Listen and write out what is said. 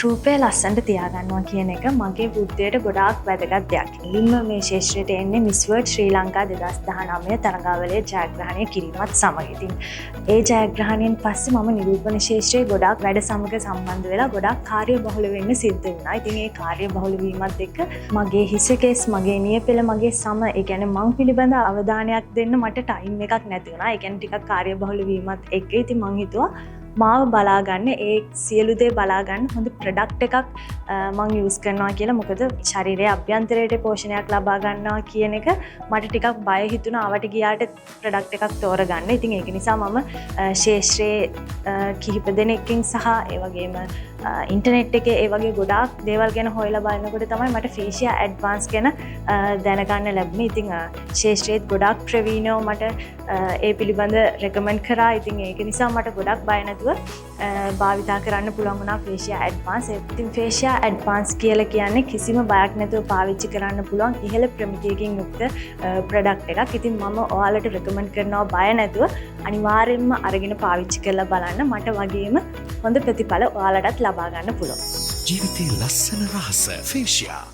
රූපය ලස්සන්ට තියාගන්නවා කියන එක මගේ බුද්ධයට ගොඩාක් වැදගත් දෙයක්. ඉලින්ම මේ ශේෂ්ත්‍රයට එන්නේ මිස් වර්ල්ඩ් ශ්‍රී ලංකා 2019 තරඟාවලියේ ජයග්‍රහණය කිරීමත් සමග. ඉතින් ඒ ජයග්‍රහණයෙන් පස්සේ මම නිරූපණ ශේෂ්ත්‍රයේ ගොඩාක් වැඩ සමග සම්බන්ධ වෙලා ගොඩාක් කාර්යබහුල වෙන්න සිද්ධ වුණා. ඉතින් ඒ කාර්යබහුල වීමත් එක්ක මගේ හිස කෙස්, මගේ නියපෙළ, මගේ සම, ඒ කියන්නේ මං පිළිබඳ අවධානයක් දෙන්න මට ටයිම් එකක් නැති වුණා. ඒ කියන්නේ ටිකක් කාර්යබහුල වීමත් එක්ක ඉතින් මං හිතුවා මාව බලාගන්න ඒ සියලු දේ බලාගන්න හොඳ ප්‍රොඩක්ට් එකක් මං යූස් කරනවා කියලා. මොකද ශරීරයේ අභ්‍යන්තරයට පෝෂණයක් ලබා ගන්නවා කියන එක මට ටිකක් බය හිතුණා ආවට ගියාට ප්‍රොඩක්ට් එකක් තෝරගන්න. ඉතින් ඒක නිසා මම ශේෂ්ත්‍රයේ කිහිප දෙනෙක්ගෙන් සහ ඒ වගේම ඉන්ටර්නෙට් එකේ ඒ වගේ ගොඩාක් දේවල් ගැන හොයලා බලනකොට තමයි මට ෆේෂියා ඇඩ්වාන්ස් ගැන දැනගන්න ලැබුණේ. ඉතින් ශේෂ්ත්‍රයේත් ගොඩාක් ප්‍රවීණව මට ඒ පිළිබඳ රෙකමන්ඩ් කරා. ඉතින් ඒක නිසා මට ගොඩක් බය නැතුව භාවිතා කරන්න පුළුවන් වුණා ෆේෂියා ඇඩ්වාන්ස්. ඉතින් ෆේෂියා ඇඩ්වාන්ස් කියලා කියන්නේ කිසිම බයක් නැතුව පාවිච්චි කරන්න පුළුවන් ඉහළ ප්‍රමිතියකින් යුක්ත ප්‍රොඩක්ට් එකක්. ඉතින් මම ඔයාලට රෙකමන්ඩ් කරනවා බය නැතුව අනිවාර්යෙන්ම අරගෙන පාවිච්චි කරලා බලන්න. මට වගේම හොඳ ප්‍රතිඵල ඔයාලටත් ලබා ගන්න පුළුවන්. ජීවිතේ ලස්සන රහස ෆේෂියා